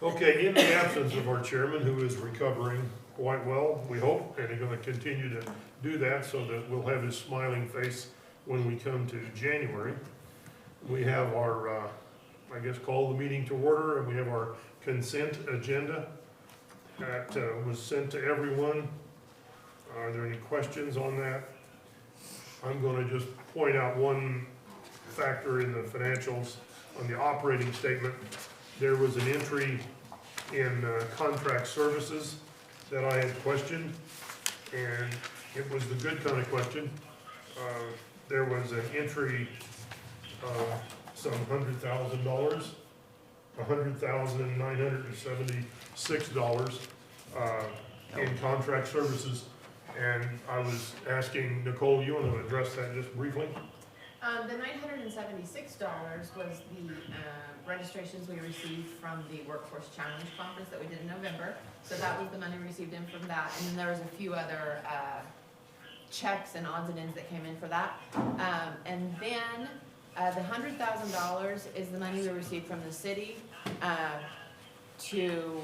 Okay, in the absence of our chairman, who is recovering quite well, we hope, and he's gonna continue to do that so that we'll have his smiling face when we come to January. We have our, I guess, call the meeting to order, and we have our consent agenda that was sent to everyone. Are there any questions on that? I'm gonna just point out one factor in the financials. On the operating statement, there was an entry in contract services that I had questioned, and it was the good kind of question. There was an entry of some $100,000, $100,976 in contract services. And I was asking Nicole, you want to address that just briefly? The $976 was the registrations we received from the Workforce Challenge Conference that we did in November. So that was the money received in from that. And then there was a few other checks and odds and ends that came in for that. And then the $100,000 is the money we received from the city to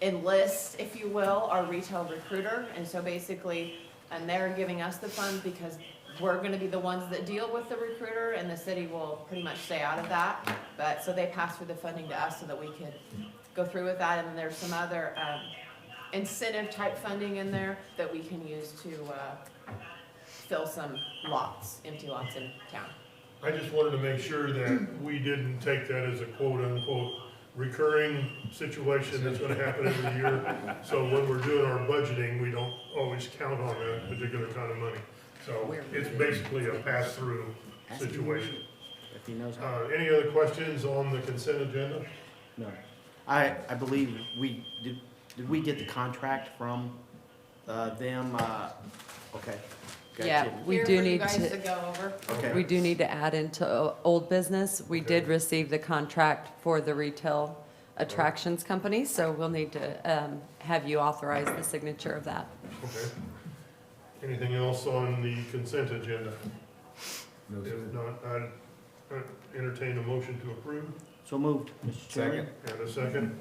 enlist, if you will, our retail recruiter. And so basically, and they're giving us the funds because we're gonna be the ones that deal with the recruiter, and the city will pretty much stay out of that. But, so they pass through the funding to us so that we could go through with that. And then there's some other incentive type funding in there that we can use to fill some lots, empty lots in town. I just wanted to make sure that we didn't take that as a quote-unquote recurring situation that's gonna happen every year. So when we're doing our budgeting, we don't always count on that particular kind of money. So it's basically a pass-through situation. If he knows how. Any other questions on the consent agenda? No. I believe we, did we get the contract from them? Okay. Gotcha. Yeah, we Here do for you need guys to, to go over. Okay. we do need to add into old business. We did receive the contract for the retail attractions company, so we'll need to have you authorize the signature of that. Okay. Anything else on the consent agenda? If not, I'd entertain a motion to approve. So moved, Mr. Chairman. And a second.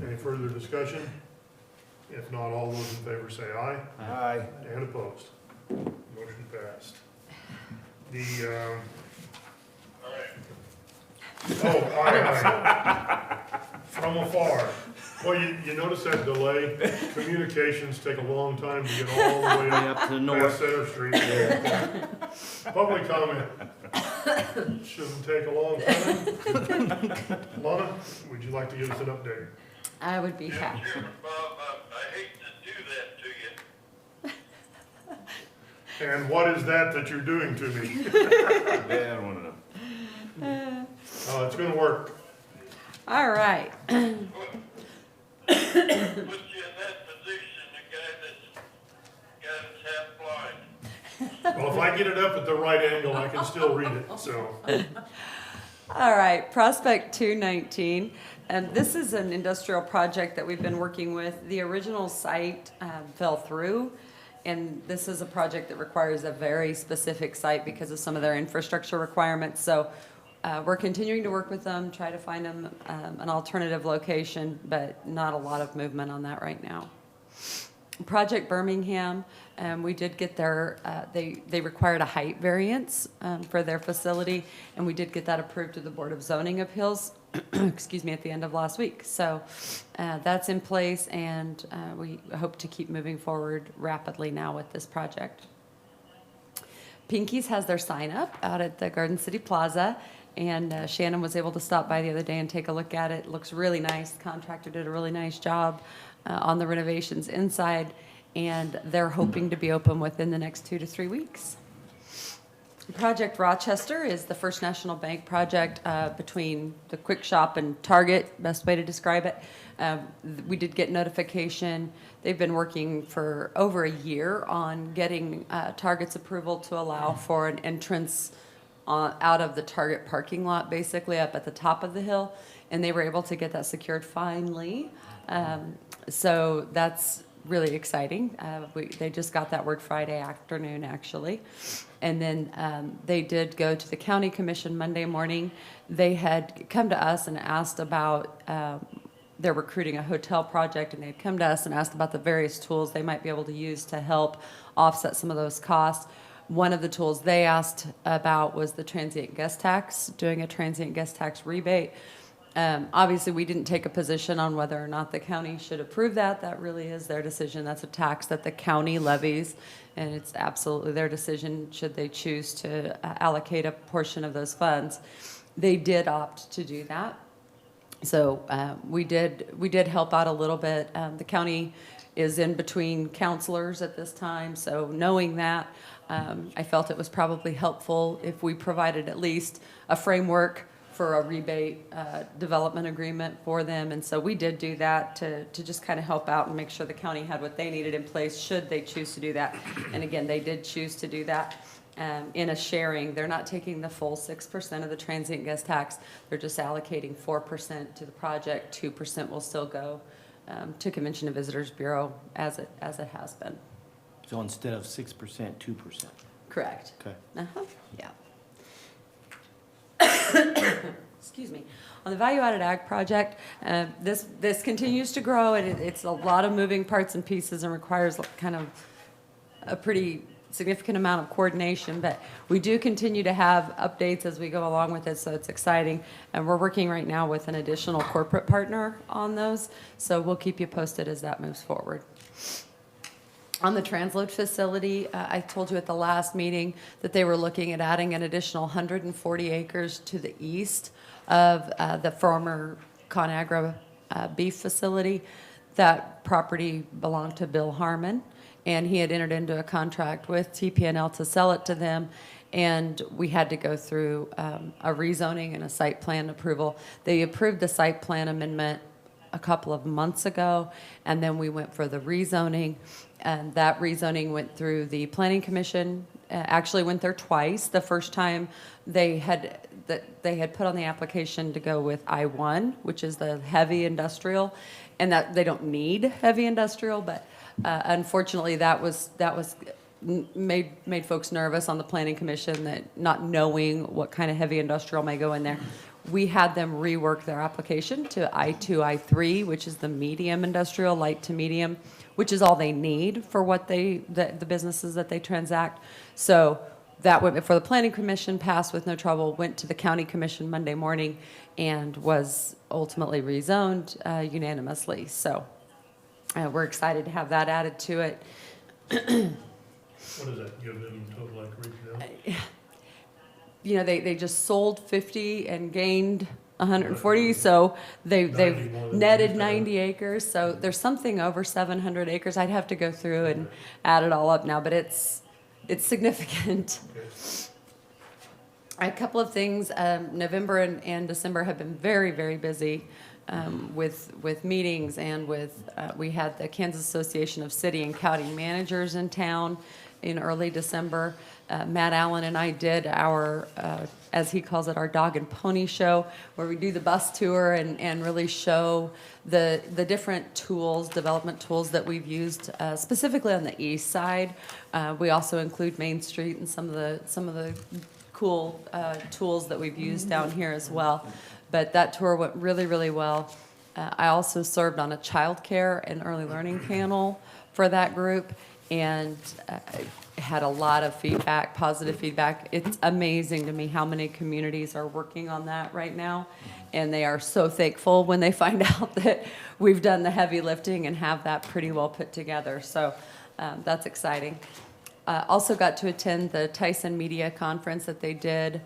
Any further discussion? If not, all those in favor say aye. Aye. And opposed. Motion passed. The, oh, aye. From afar. Well, you notice that delay? Communications take a long time to get all the way Way up up to the past north. Center Street. Public comment. Shouldn't take a long time. Lana, would you like to give us an update? I would be happy. Chairman Bob, I hate to do that to you. And what is that you're doing to me? Yeah, I don't wanna know. Oh, it's gonna work. All right. Put you in that position, the guy that's half blind. Well, if I get it up at the right angle, I can still read it, so. All right, Prospect 219. And this is an industrial project that we've been working with. The original site fell through, and this is a project that requires a very specific site because of some of their infrastructure requirements. So we're continuing to work with them, try to find them an alternative location, but not a lot of movement on that right now. Project Birmingham, we did get their, they required a height variance for their facility, and we did get that approved to the Board of Zoning Appeals, excuse me, at the end of last week. So that's in place, and we hope to keep moving forward rapidly now with this project. Pinky's has their sign up out at the Garden City Plaza, and Shannon was able to stop by the other day and take a look at it. It looks really nice. The contractor did a really nice job on the renovations inside, and they're hoping to be open within the next 2 to 3 weeks. Project Rochester is the First National Bank project between the Quick Shop and Target, best way to describe it. We did get notification. They've been working for over a year on getting Target's approval to allow for an entrance out of the Target parking lot, basically up at the top of the hill, and they were able to get that secured finally. So that's really exciting. They just got that word Friday afternoon, actually. And then they did go to the county commission Monday morning. They had come to us and asked about, they're recruiting a hotel project, and they had come to us and asked about the various tools they might be able to use to help offset some of those costs. One of the tools they asked about was the transient guest tax, doing a transient guest tax rebate. Obviously, we didn't take a position on whether or not the county should approve that. That really is their decision. That's a tax that the county levies, and it's absolutely their decision should they choose to allocate a portion of those funds. They did opt to do that. So we did help out a little bit. The county is in between counselors at this time, so knowing that, I felt it was probably helpful if we provided at least a framework for a rebate development agreement for them. And so we did do that to just kind of help out and make sure the county had what they needed in place should they choose to do that. And again, they did choose to do that in a sharing. They're not taking the full 6% of the transient guest tax. They're just allocating 4% to the project. 2% will still go to Convention and Visitors Bureau as it has been. So instead of 6%, 2%. Correct. Okay. Yeah. Excuse me. On the value-added ag project, this continues to grow, and it's a lot of moving parts and pieces and requires kind of a pretty significant amount of coordination, but we do continue to have updates as we go along with it, so it's exciting. And we're working right now with an additional corporate partner on those, so we'll keep you posted as that moves forward. On the transload facility, I told you at the last meeting that they were looking at adding an additional 140 acres to the east of the former ConAgra beef facility. That property belonged to Bill Harmon, and he had entered into a contract with TPNL to sell it to them, and we had to go through a rezoning and a site plan approval. They approved the site plan amendment a couple of months ago, and then we went for the rezoning, and that rezoning went through the Planning Commission. Actually went there twice. The first time they had put on the application to go with I-1, which is the heavy industrial, and that they don't need heavy industrial, but unfortunately that made folks nervous on the Planning Commission, that not knowing what kind of heavy industrial may go in there. We had them rework their application to I-2, I-3, which is the medium industrial, light to medium, which is all they need for what the businesses that they transact. So that went before the Planning Commission, passed with no trouble, went to the County Commission Monday morning, and was ultimately rezoned unanimously. So we're excited to have that added to it. What does that give them total acreage now? You know, they just sold 50 and gained 140, so they've netted 90 acres. So there's something over 700 acres. I'd have to go through and add it all up now, but it's significant. Okay. A couple of things. November and December have been very, very busy with meetings, and with we had the Kansas Association of City and County Managers in town in early December. Matt Allen and I did our, as he calls it, our dog and pony show, where we do the bus tour and really show the different tools, development tools that we've used, specifically on the east side. We also include Main Street and some of the cool tools that we've used down here as well. But that tour went really, really well. I also served on a child care and early learning panel for that group, and had a lot of feedback, positive feedback. It's amazing to me how many communities are working on that right now, and they are so thankful when they find out that we've done the heavy lifting and have that pretty well put together. So that's exciting. Also got to attend the Tyson Media Conference that they did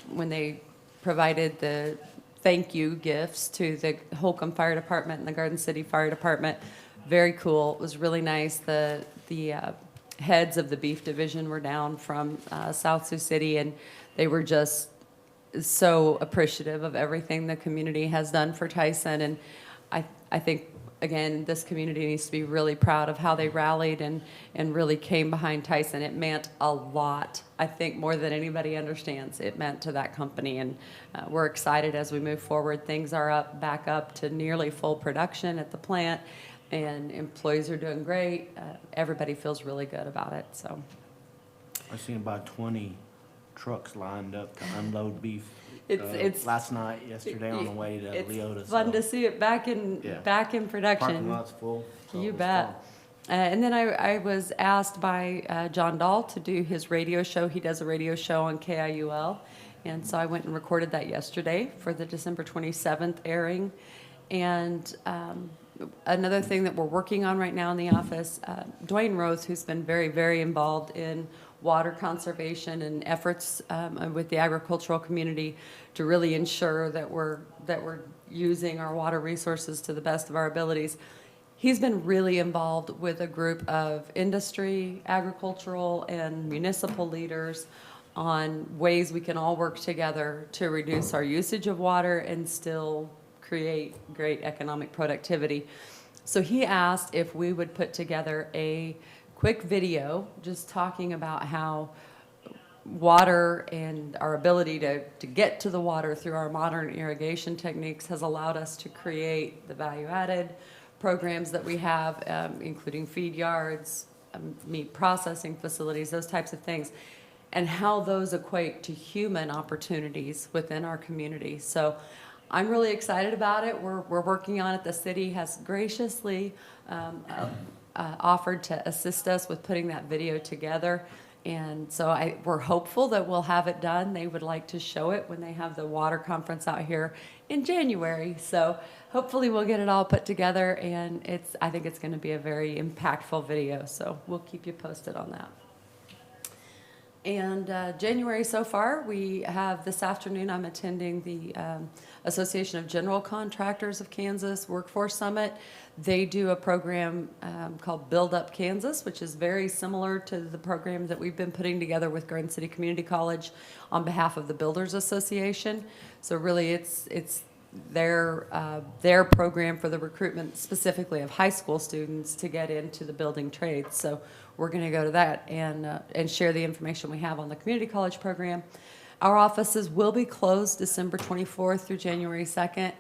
when they provided the thank you gifts to the Holcomb Fire Department and the Garden City Fire Department. Very cool. It was really nice. The heads of the beef division were down from South Sioux City, and they were just so appreciative of everything the community has done for Tyson. And I think, again, this community needs to be really proud of how they rallied and really came behind Tyson. It meant a lot. I think more than anybody understands, it meant to that company. And we're excited as we move forward. Things are back up to nearly full production at the plant. and employees are doing great. Everybody feels really good about it, so. I seen about 20 trucks lined up to unload beef. It's Last night, yesterday on the way to Leota. It's fun so to see it back in Yeah. production. Parking lot's full. so You it was bet. fun. And then I was asked by John Dahl to do his radio show. He does a radio show on KIUL. And so I went and recorded that yesterday for the December 27th airing. And another thing that we're working on right now in the office, Dwayne Roth, who's been very, very involved in water conservation and efforts with the agricultural community to really ensure that we're using our water resources to the best of our abilities. He's been really involved with a group of industry, agricultural, and municipal leaders on ways we can all work together to reduce our usage of water and still create great economic productivity. So he asked if we would put together a quick video just talking about how water and our ability to get to the water through our modern irrigation techniques has allowed us to create the value-added programs that we have, including feed yards, meat processing facilities, those types of things, and how those equate to human opportunities within our community. So I'm really excited about it. We're working on it. The city has graciously offered to assist us with putting that video together. And so we're hopeful that we'll have it done. They would like to show it when they have the water conference out here in January. So hopefully we'll get it all put together, and I think it's going to be a very impactful video. So we'll keep you posted on that. And January so far, we have this afternoon, I'm attending the Association of General Contractors of Kansas Workforce Summit. They do a program called Build Up Kansas, which is very similar to the program that we've been putting together with Garden City Community College on behalf of the Builders Association. So really it's their program for the recruitment specifically of high school students to get into the building trades. So we're going to go to that and share the information we have on the community college program. Our offices will be closed December 24th through January 2nd.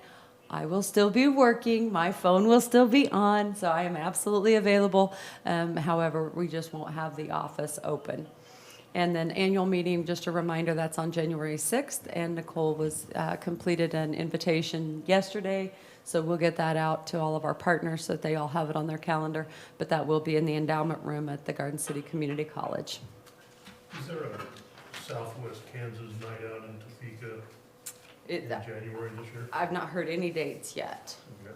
I will still be working. My phone will still be on, so I am absolutely available. However, we just won't have the office open. And then annual meeting, just a reminder, that's on January 6th, and Nicole was completed an invitation yesterday, so we'll get that out to all of our partners so that they all have it on their calendar, but that will be in the endowment room at the Garden City Community College. Is there a Southwest Kansas night out in Topeka in January this year? I've not heard any dates yet. Okay.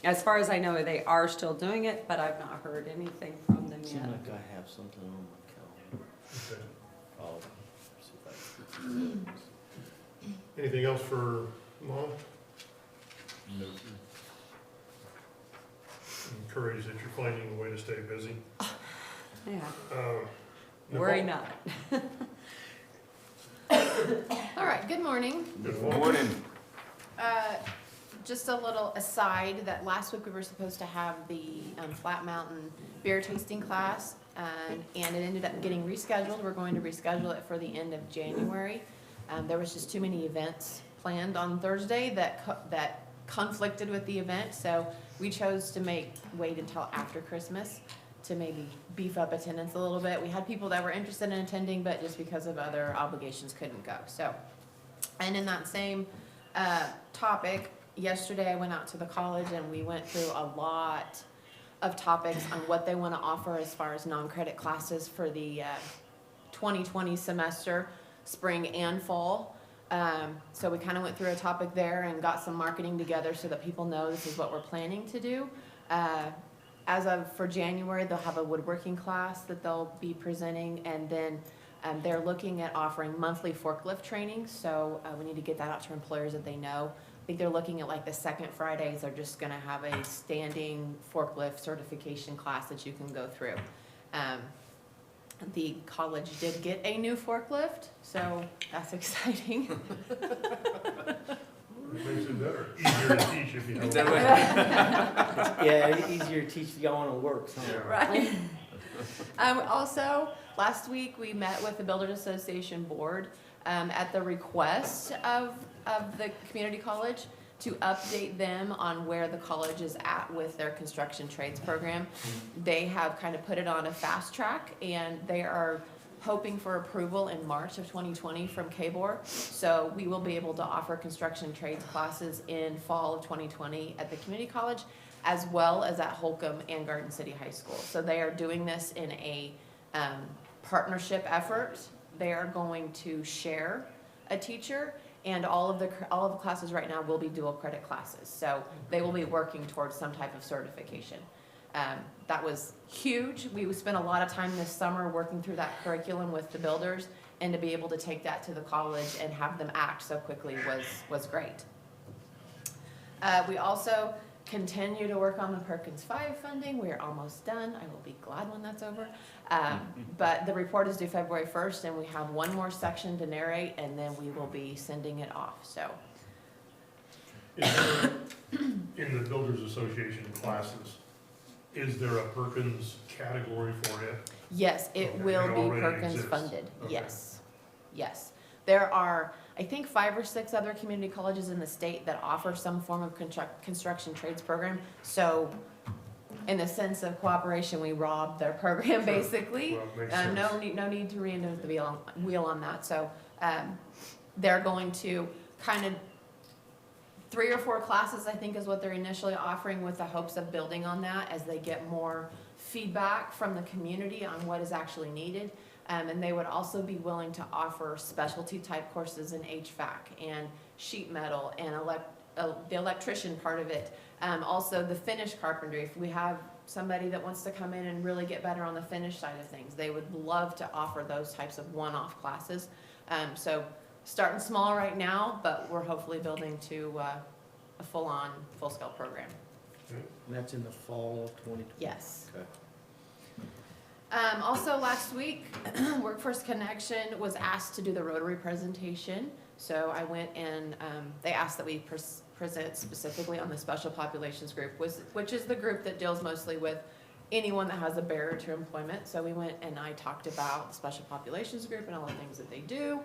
As far as I know, they are still doing it, but I've not heard anything from them Seems yet. like I have something on my calendar. Okay. I'll see if I Anything else for Mom? No. Encouraged that you're finding a way to stay busy. Yeah, Nicole? worry not. All right, good morning. Good morning. Just a little aside, that last week we were supposed to have the Flat Mountain beer tasting class, and it ended up getting rescheduled. We're going to reschedule it for the end of January. There was just too many events planned on Thursday that conflicted with the event, so we chose to wait until after Christmas to maybe beef up attendance a little bit. We had people that were interested in attending, but just because of other obligations couldn't go. So, and in that same topic, yesterday I went out to the college and we went through a lot of topics on what they want to offer as far as non-credit classes for the 2020 semester, spring and fall. So we kind of went through a topic there and got some marketing together so that people know this is what we're planning to do. For January, they'll have a woodworking class that they'll be presenting, and then they're looking at offering monthly forklift training. So we need to get that out to employers that they know. I think they're looking at like the second Fridays. They're just going to have a standing forklift certification class that you can go through. The college did get a new forklift, so that's exciting. It makes it better, easier to teach if you know. Yeah, easier to teach if y'all wanna work somewhere. Right. Also, last week we met with the Builders Association board at the request of the community college. to update them on where the college is at with their construction trades program. They have kind of put it on a fast track, and they are hoping for approval in March of 2020 from KBOR. So we will be able to offer construction trades classes in fall of 2020 at the community college, as well as at Holcomb and Garden City High School. So they are doing this in a partnership effort. They are going to share a teacher, and all of the classes right now will be dual credit classes. So they will be working towards some type of certification. That was huge. We spent a lot of time this summer working through that curriculum with the builders, and to be able to take that to the college and have them act so quickly was great. We also continue to work on the Perkins 5 funding. We are almost done. I will be glad when that's over. But the report is due February 1st, and we have one more section to narrate, and then we will be sending it off. So, Is there, in the Builders Association classes, is there a Perkins category for it? yes, it Okay, will it be already Perkins exists. funded. Okay. Yes, yes. There are, I think, 5 or 6 other community colleges in the state that offer some form of construction trades program. So, in the sense of cooperation, we robbed their program, Sure. basically. Well, it makes sense. No need to reinvent the wheel on that. So, they're going to kind of 3 or 4 classes, I think, is what they're initially offering, with the hopes of building on that as they get more feedback from the community on what is actually needed. And they would also be willing to offer specialty type courses in HVAC and sheet metal and the electrician part of it. Also the finish carpentry. If we have somebody that wants to come in and really get better on the finish side of things, they would love to offer those types of one-off classes. So starting small right now, but we're hopefully building to a full-on, full-scale program. And that's in the fall of 2020? Yes. Okay. Also last week, Workforce Connection was asked to do the Rotary presentation. So I went and they asked that we present specifically on the special populations group, which is the group that deals mostly with anyone that has a barrier to employment. So we went and I talked about the special populations group and all the things that they do.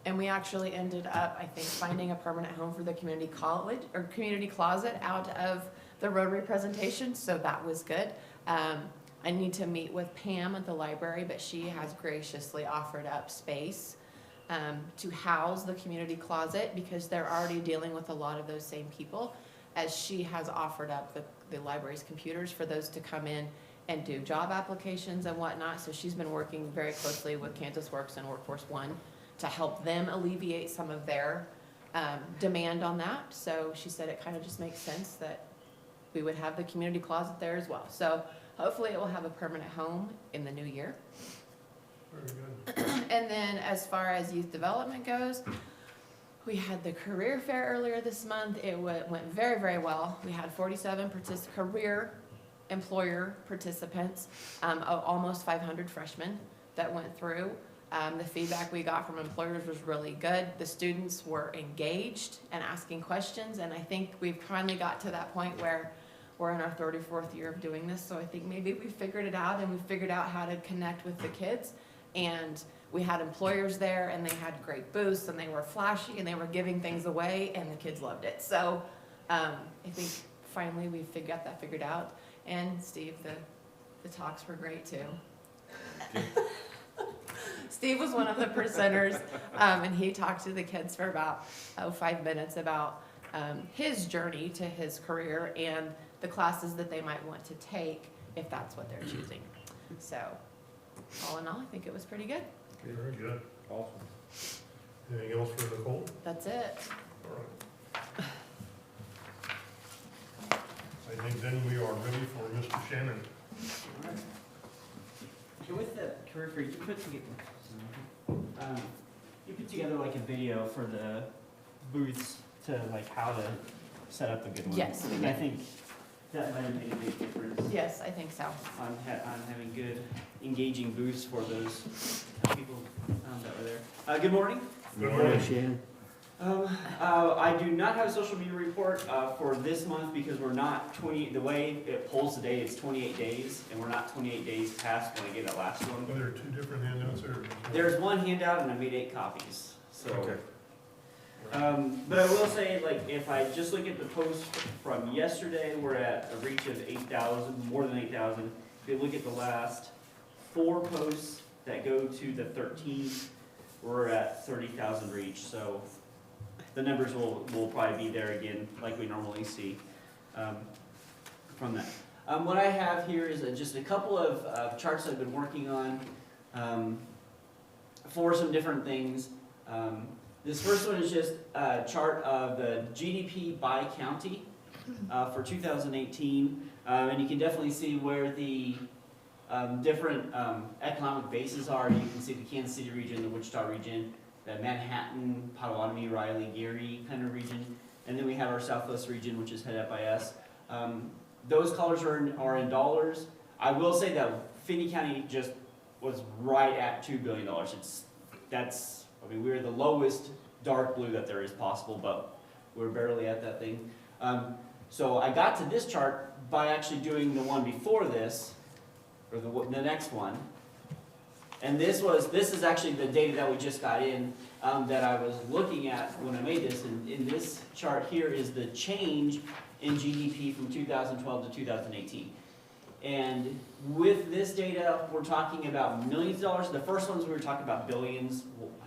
And we actually ended up, I think, finding a permanent home for the community college or community closet out of the Rotary presentation. So that was good. I need to meet with Pam at the library, but she has graciously offered up space to house the community closet, because they're already dealing with a lot of those same people, as she has offered up the library's computers for those to come in and do job applications and whatnot. So she's been working very closely with Kansas Works and Workforce One to help them alleviate some of their demand on that. So she said it kind of just makes sense that we would have the community closet there as well. So hopefully it will have a permanent home in the new year. Very good. And then as far as youth development goes, we had the career fair earlier this month. It went very, very well. We had 47 career employer participants, almost 500 freshmen that went through. The feedback we got from employers was really good. The students were engaged and asking questions, and I think we've finally got to that point where we're in our 34th year of doing this, so I think maybe we figured it out, and we figured out how to connect with the kids. And we had employers there, and they had great booths, and they were flashy, and they were giving things away, and the kids loved it. So I think finally we got that figured out. And Steve, the talks were great too. Steve was one of the presenters, and he talked to the kids for about 5 minutes about his journey to his career and the classes that they might want to take if that's what they're choosing. So all in all, I think it was pretty good. Very good. Awesome. Anything else for Nicole? That's it. All right. I think then we are ready for Mr. Shannon. So with the career fair, you put together like a video for the booths to like how to set up a good one. Yes. And I think that might have made a big difference Yes, I think so. on having good, engaging booths for those people that were there. Good morning. Good morning. Shannon. I do not have a social media report for this month because we're not the way it polls today, it's 28 days, and we're not 28 days past when I gave that last one. Are there 2 different handouts there? There's one handout and I made 8 copies, so. Okay. But I will say, like, if I just look at the post from yesterday, we're at a reach of 8,000, more than 8,000. If you look at the last 4 posts that go to the 13th, we're at 30,000 reach. So the numbers will probably be there again, like we normally see from that. What I have here is just a couple of charts I've been working on for some different things. This first one is just a chart of the GDP by county for 2018. And you can definitely see where the different economic bases are. You can see the Kansas City region, the Wichita region, the Manhattan, Potawatomi, Riley, Gary kind of region. And then we have our Southwest region, which is headed up by us. Those colors are in dollars. I will say that Finney County just was right at $2 billion. I mean, we're the lowest dark blue that there is possible, but we're barely at that thing. So I got to this chart by actually doing the one before this, or the next one. And this is actually the data that we just got in that I was looking at when I made this. And in this chart here is the change in GDP from 2012 to 2018. And with this data, we're talking about millions of dollars. The first ones we were talking about billions,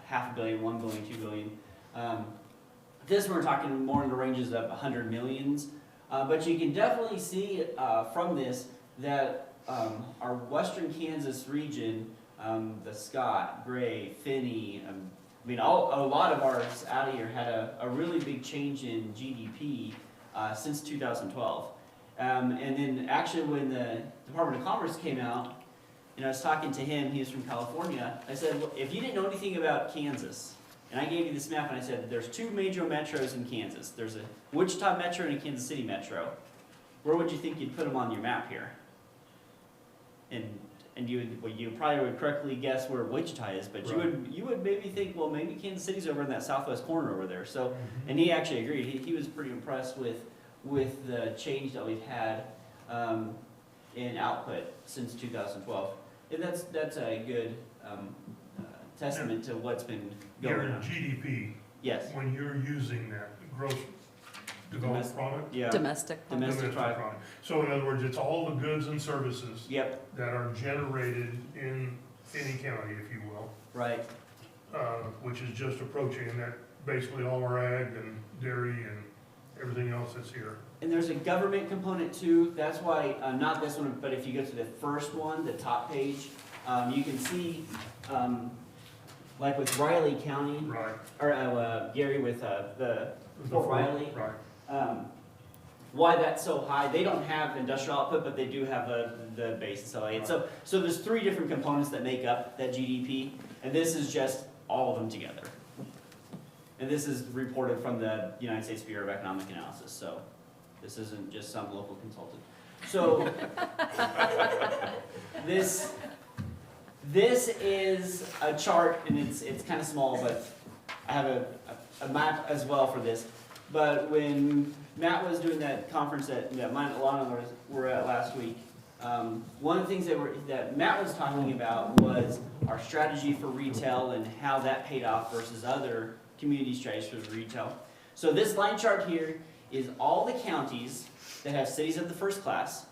$500 million, $1 billion, $2 billion. This we're talking more in the ranges of 100 millions. But you can definitely see from this that our western Kansas region, the Scott, Gray, Finney, I mean, a lot of ours out of here had a really big change in GDP since 2012. And then actually when the Department of Commerce came out, and I was talking to him, he was from California, I said, well, if you didn't know anything about Kansas, and I gave you this map and I said, there's 2 major metros in Kansas. There's a Wichita metro and a Kansas City metro. Where would you think you'd put them on your map here? And you probably would correctly guess where Wichita is, but you would maybe think, well, maybe Kansas City's over in that southwest corner over there. So, and he actually agreed. He was pretty impressed with the change that we've had in output since 2012. And that's a good testament to what's been going Your on. GDP, Yes. when you're using that gross developed product? Yeah. Domestic. Domestic product. So in other words, it's all the goods and services Yep. that are generated in Finney County, if you will, Right. which is just approaching, and that basically all our ag and dairy and everything else that's here. And there's a government component too. That's why, not this one, but if you go to the first one, the top page, you can see, like with Riley County, Right. or Gary with the Fort Riley, Right. why that's so high. They don't have industrial output, but they do have the base and stuff like that. So there's 3 different components that make up that GDP, and this is just all of them together. And this is reported from the United States Bureau of Economic Analysis, so this isn't just some local consultant. So this is a chart, and it's kind of small, but I have a map as well for this. But when Matt was doing that conference that mine and Alana were at last week, one of the things that Matt was talking about was our strategy for retail and how that paid off versus other community strategies for retail. So this line chart here is all the counties that have cities of the first class,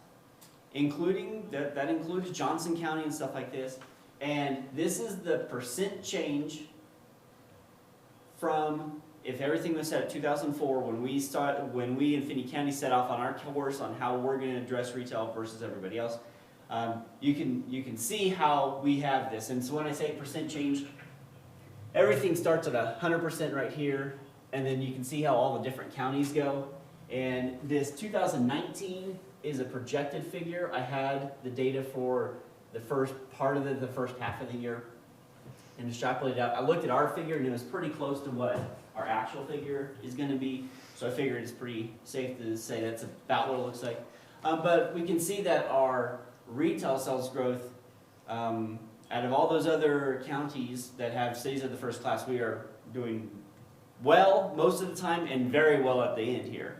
including, that includes Johnson County and stuff like this. And this is the percent change from, if everything was set at 2004, when we in Finney County set off on our course on how we're going to address retail versus everybody else. You can see how we have this. And so when I say percent change, everything starts at 100% right here, and then you can see how all the different counties go. And this 2019 is a projected figure. I had the data for the first part of the first half of the year and extrapolated out. I looked at our figure and it was pretty close to what our actual figure is going to be. So I figured it's pretty safe to say that's about what it looks like. But we can see that our retail sales growth, out of all those other counties that have cities of the first class, we are doing well most of the time and very well at the end here.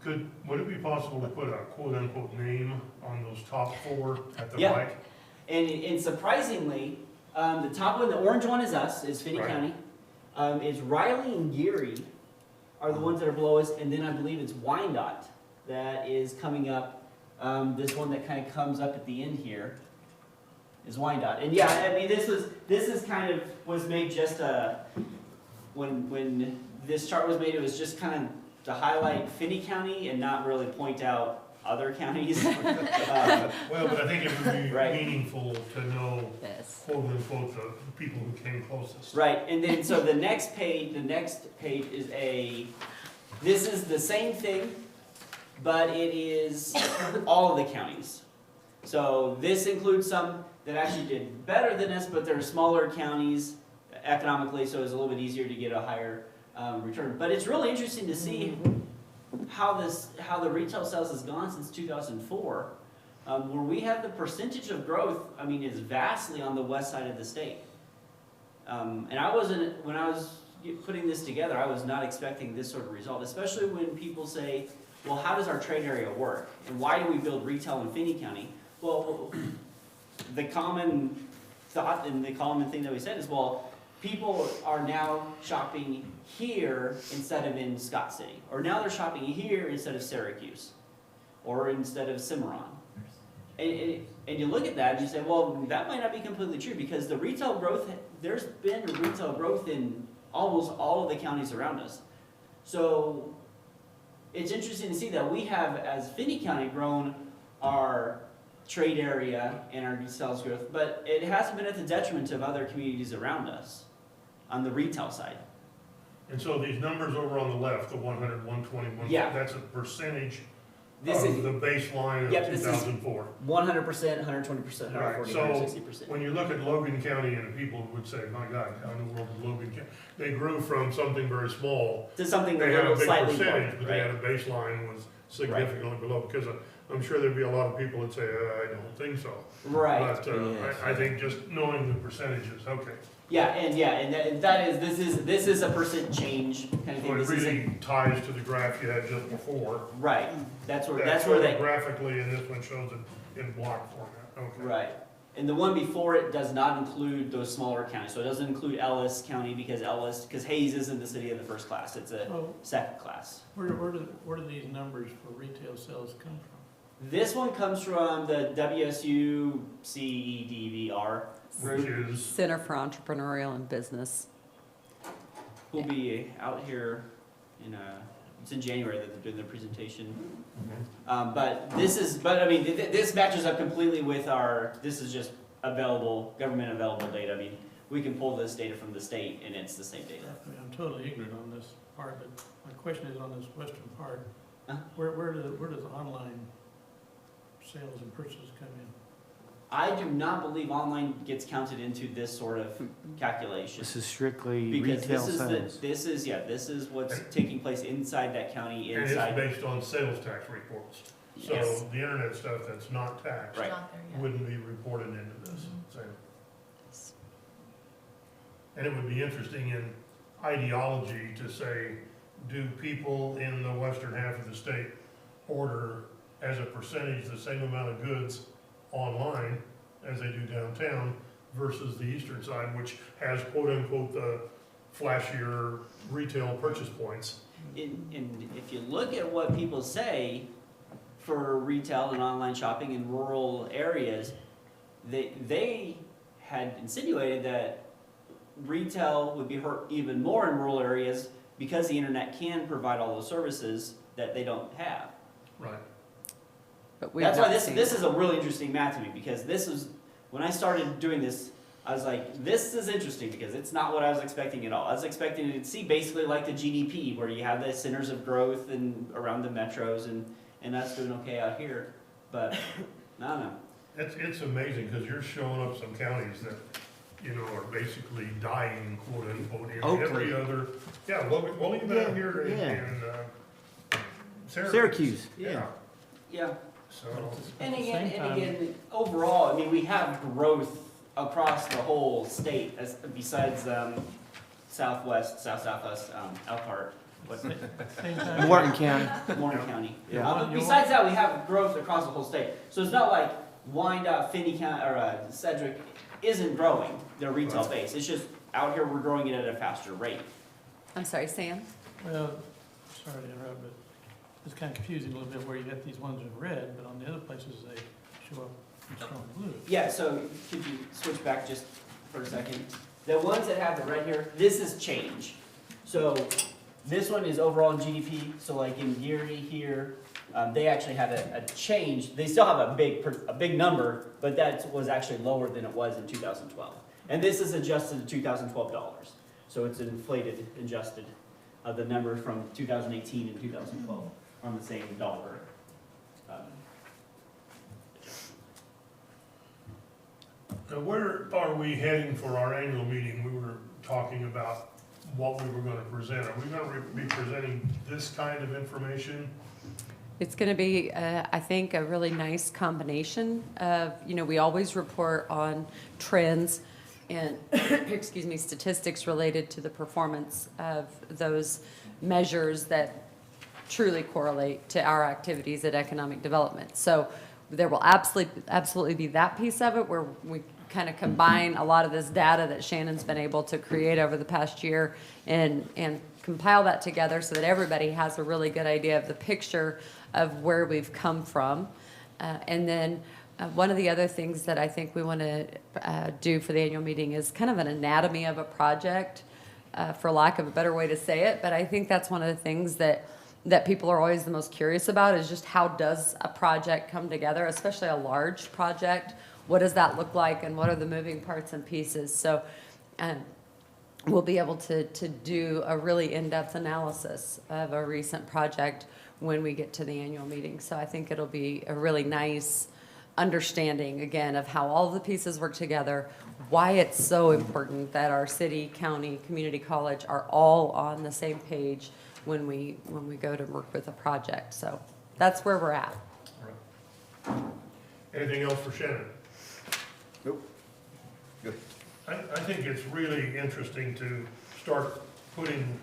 Would it be possible to put a quote-unquote name on those top 4 at the Yeah. right? And surprisingly, the top one, the orange one is us, is Finney Right. County. It's Riley and Geary are the ones that are below us, and then I believe it's Wyandotte that is coming up. This one that kind of comes up at the end here is Wyandotte. And yeah, I mean, this is kind of was made just when this chart was made, it was just kind of to highlight Finney County and not really point out other counties. Well, but I think it would be Right. meaningful to know, Yes. quote unquote, the people who came closest. Right, and then so the next page is this is the same thing, but it is all of the counties. So this includes some that actually did better than us, but they're smaller counties economically, so it's a little bit easier to get a higher return. But it's really interesting to see how the retail sales has gone since 2004, where we have the percentage of growth, I mean, is vastly on the west side of the state. And when I was putting this together, I was not expecting this sort of result, especially when people say, well, how does our trade area work? And why do we build retail in Finney County? Well, the common thought and the common thing that we said is, well, people are now shopping here instead of in Scott City. Or now they're shopping here instead of Syracuse. Or instead of Cimarron. And you look at that and you say, well, that might not be completely true, because the retail growth, there's been retail growth in almost all of the counties around us. So it's interesting to see that we have, as Finney County, grown our trade area and our sales growth, but it hasn't been at the detriment of other communities around us on the retail side. And so these numbers over on the left, the 100, 120, Yeah. that's a percentage This of is the baseline Yep, of this is 2004. 100%, 120%, 140, Right, so 160%. When you look at Logan County, and people would say, my God, how in the world did Logan County? They grew from something very small. To something a They had a little big slightly more, percentage, but they right? had a baseline was significantly below, because I'm sure there'd be a lot of people that say, I don't think so. Right. But I think just knowing the percentages, okay. And this is a percent change kind of So thing. it This really isn't ties to the graph you had just before. right. That's where showed they it graphically, and this one shows it in block format, okay. right. And the one before it does not include those smaller counties. So it doesn't include Ellis County because Hayes isn't the city of the first class. It's a So second class. where do these numbers for retail sales come from? This one comes from the WSU CEDVR Which group. is, Center for Entrepreneurial and Business. Who'll be out here it's in January that they're doing their presentation. But this matches up completely with this is just government available data. I mean, we can pull this data from the state and it's the same data. I mean, I'm totally ignorant on this part, but my question is on this western part. Uh-huh. Where does online sales and purchases come in? I do not believe online gets counted into this sort of calculation. This is strictly Because retail sales. this is what's taking place inside that county, and it's inside. based on sales tax reports. So Yes. the internet stuff that's not taxed Right. Not there yet. wouldn't be reported into this. So- And it would be interesting in ideology to say, do people in the western half of the state order as a percentage the same amount of goods online as they do downtown versus the eastern side, which has quote unquote the flashier retail purchase points. And if you look at what people say for retail and online shopping in rural areas, they had insinuated that retail would be hurt even more in rural areas because the internet can provide all those services that they don't have. Right. But we've That's why not this seen is a really interesting math to me, because when I started doing this, I was like, this is interesting because it's not what I was expecting at all. I was expecting to see basically like the GDP, where you have the centers of growth and around the metros and us doing okay out here. But I don't know. It's amazing, because you're showing up some counties that, are basically dying, quote unquote, in Oakley. every other, well, even out here in Syracuse, yeah. Yeah. So, And At the again, same time- overall, I mean, we have growth across the whole state, besides southwest, Elkhart, what's it? Same time, Morton County. Warren County. Yeah. Besides that, we have growth across the whole state. So it's not like Wyandotte, Finney County, or Cedric isn't growing their retail base. It's just out here, we're growing it at a faster rate. I'm sorry, Sam? Well, sorry to interrupt, but it's kind of confusing a little bit where you got these ones in red, but on the other places they show up in strong blue. Yeah, so could you switch back just for a second? The ones that have the red here, this is change. So this one is overall in GDP, so like in Geary here, they actually had a change. They still have a big number, but that was actually lower than it was in 2012. And this is adjusted to 2012 dollars. So it's inflated, adjusted, the number from 2018 and 2012 on the same dollar. Now, where are we heading for our annual meeting? We were talking about what we were gonna present. Are we gonna be presenting this kind of information? It's going to be, I think, a really nice combination of, we always report on trends and, excuse me, statistics related to the performance of those measures that truly correlate to our activities at economic development. So there will absolutely be that piece of it where we kind of combine a lot of this data that Shannon's been able to create over the past year and compile that together so that everybody has a really good idea of the picture of where we've come from. And then one of the other things that I think we want to do for the annual meeting is kind of an anatomy of a project, for lack of a better way to say it. But I think that's one of the things that people are always the most curious about is just how does a project come together, especially a large project. What does that look like and what are the moving parts and pieces? So we'll be able to do a really in-depth analysis of a recent project when we get to the annual meeting. So I think it'll be a really nice understanding, again, of how all the pieces work together, why it's so important that our city, county, community college are all on the same page when we go to work with a project. So that's where we're at. Anything else for Shannon? Nope. Good. I think it's really interesting to start putting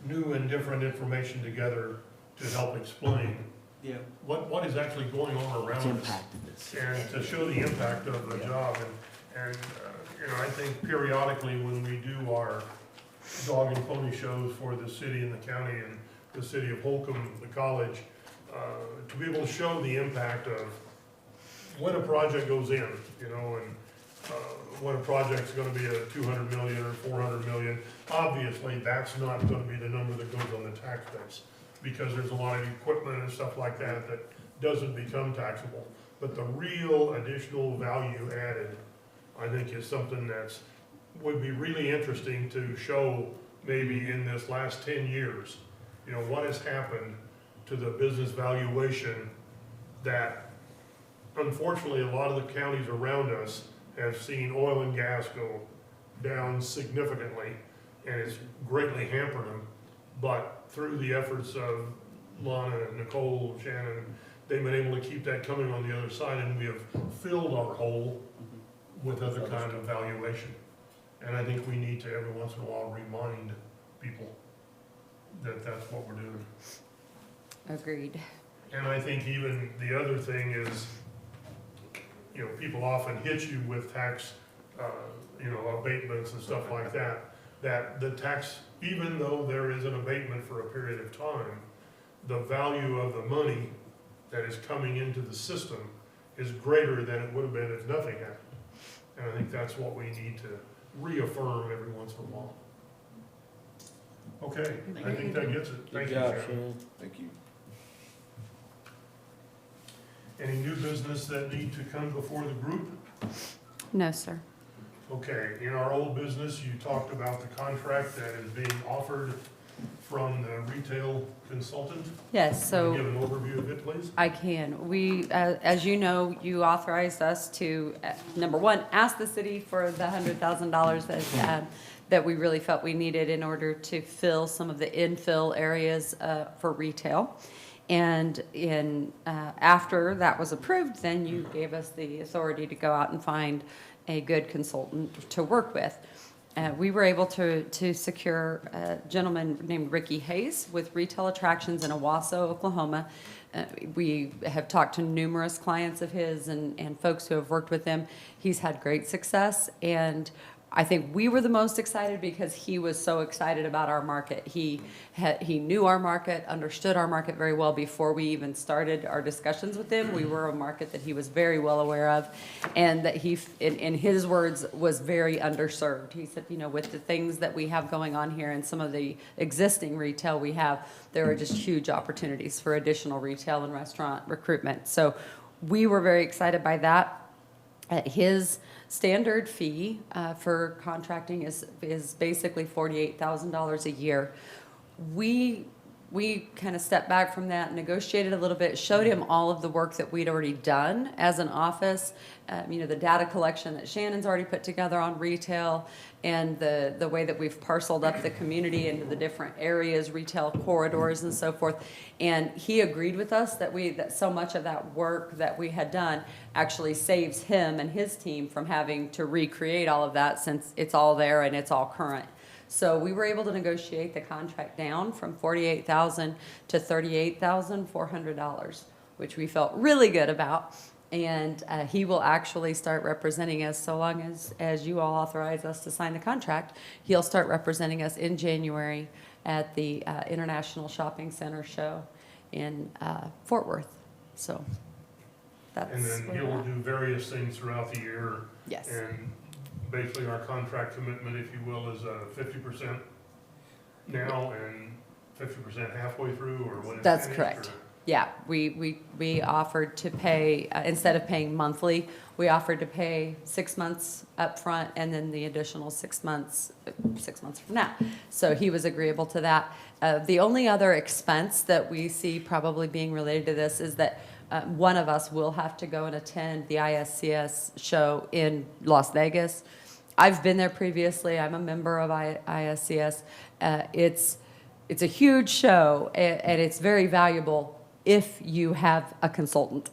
new and different information together to help explain Yeah. what is actually going on What's around us. impacted this? And to show the impact of the job. And I think periodically when we do our dog and pony shows for the city and the county and the city of Holcomb, the college, to be able to show the impact of when a project goes in, and when a project's gonna be a 200 million or 400 million, obviously that's not gonna be the number that goes on the tax base, because there's a lot of equipment and stuff like that that doesn't become taxable. But the real additional value added, I think, is something would be really interesting to show maybe in this last 10 years, what has happened to the business valuation that unfortunately a lot of the counties around us have seen oil and gas go down significantly, and it's greatly hampered them. But through the efforts of Lana, Nicole, Shannon, they've been able to keep that coming on the other side, and we have filled our hole with other kind of valuation. And I think we need to every once in a while remind people that that's what we're doing. Agreed. And I think even the other thing is, people often hit you with tax, abatements and stuff like that, that the tax, even though there is an abatement for a period of time, the value of the money that is coming into the system is greater than it would have been if nothing happened. And I think that's what we need to reaffirm every once in a while. Okay, I think that gets it. Thank you, Sharon. Thank you. Any new business that need to come before the group? No, sir. Okay, in our old business, you talked about the contract that is being offered from the retail consultant. Yes, so. Can you give an overview of it, please? I can. We, as you know, you authorized us to, number one, ask the city for the $100,000 that we really felt we needed in order to fill some of the infill areas for retail. And after that was approved, then you gave us the authority to go out and find a good consultant to work with. We were able to secure a gentleman named Ricky Hayes with Retail Attractions in Owasso, Oklahoma. We have talked to numerous clients of his and folks who have worked with him. He's had great success, and I think we were the most excited because he was so excited about our market. He knew our market, understood our market very well before we even started our discussions with him. We were a market that he was very well aware of, and that he, in his words, was very underserved. He said, you know, with the things that we have going on here and some of the existing retail we have, there are just huge opportunities for additional retail and restaurant recruitment. So we were very excited by that. His standard fee for contracting is basically $48,000 a year. We kind of stepped back from that, negotiated a little bit, showed him all of the work that we'd already done as an office, you know, the data collection that Shannon's already put together on retail, and the way that we've parceled up the community into the different areas, retail corridors and so forth. And he agreed with us that so much of that work that we had done actually saves him and his team from having to recreate all of that, since it's all there and it's all current. So we were able to negotiate the contract down from $48,000 to $38,400, which we felt really good about. And he will actually start representing us, so long as you all authorize us to sign the contract. He'll start representing us in January at the International Shopping Center show in Fort Worth. So that's And then where he we're will at. do various things throughout the year. Yes. And basically, our contract commitment, if you will, is 50% now and 50% halfway through, or when it's That's finished, correct. or- Yeah, we offered to pay, instead of paying monthly, we offered to pay 6 months up front and then the additional 6 months from now. So he was agreeable to that. The only other expense that we see probably being related to this is that one of us will have to go and attend the ISCS show in Las Vegas. I've been there previously. I'm a member of ISCS. It's a huge show, and it's very valuable if you have a consultant.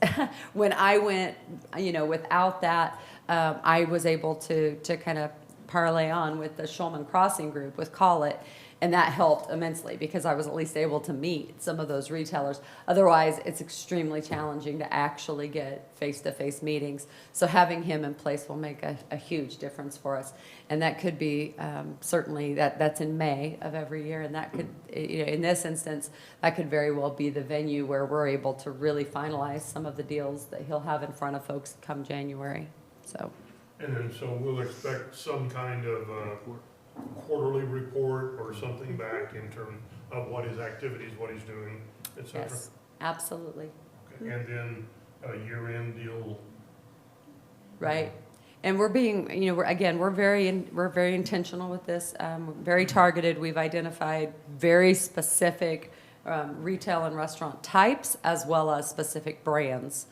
When I went, you know, without that, I was able to kind of parlay on with the Shulman Crossing group with Call It, and that helped immensely because I was at least able to meet some of those retailers. Otherwise, it's extremely challenging to actually get face-to-face meetings. So having him in place will make a huge difference for us. And that could be certainly, that's in May of every year, and that could, you know, in this instance, that could very well be the venue where we're able to really finalize some of the deals that he'll have in front of folks come January. So. And then, so we'll expect some kind of quarterly report or something back in terms of what his activities, what he's doing, et cetera. Yes, absolutely. Okay. And then a year-end deal. Right. And we're being, you know, we're very intentional with this, very targeted. We've identified very specific retail and restaurant types, as well as specific brands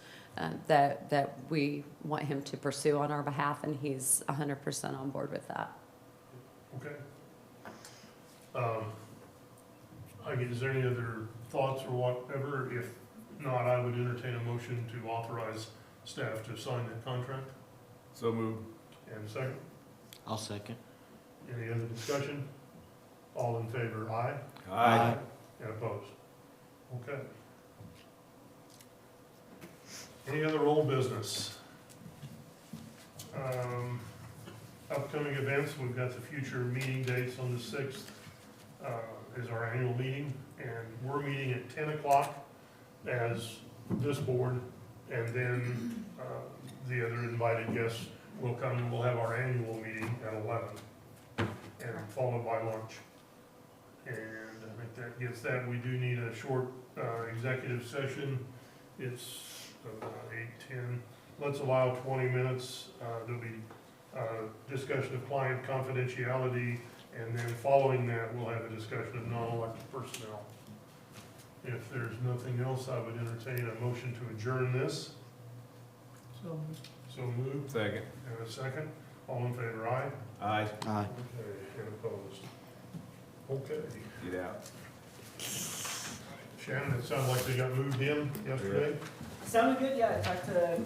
that we want him to pursue on our behalf, and he's 100% on board with that. Okay. Is there any other thoughts or whatever? If not, I would entertain a motion to authorize staff to sign that contract. So moved. And second, I'll second. any other discussion? All in favor, aye? Aye. And opposed? Okay. Any other old business? Upcoming events, we've got the future meeting dates on the 6th, is our annual meeting, and we're meeting at 10 o'clock as this board, and then the other invited guests will come, and we'll have our annual meeting at 11, and followed by lunch. And I think that gets that. We do need a short executive session. It's 8:10. Let's allow 20 minutes. There'll be discussion of client confidentiality, and then following that, we'll have a discussion of non-elected personnel. If there's nothing else, I would entertain a motion to adjourn this. So, So moved. Second. And a second. All in favor, aye? Aye. Aye. Okay, and opposed. Okay. Get out. Shannon, it sounded like they got moved in yesterday. Sounded good, yeah. I talked to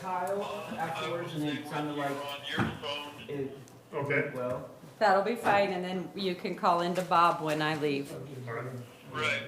Kyle afterwards, and it sounded like On your phone. it Okay. went well. That'll be fine, and then you can call into Bob when I leave. All right. Right.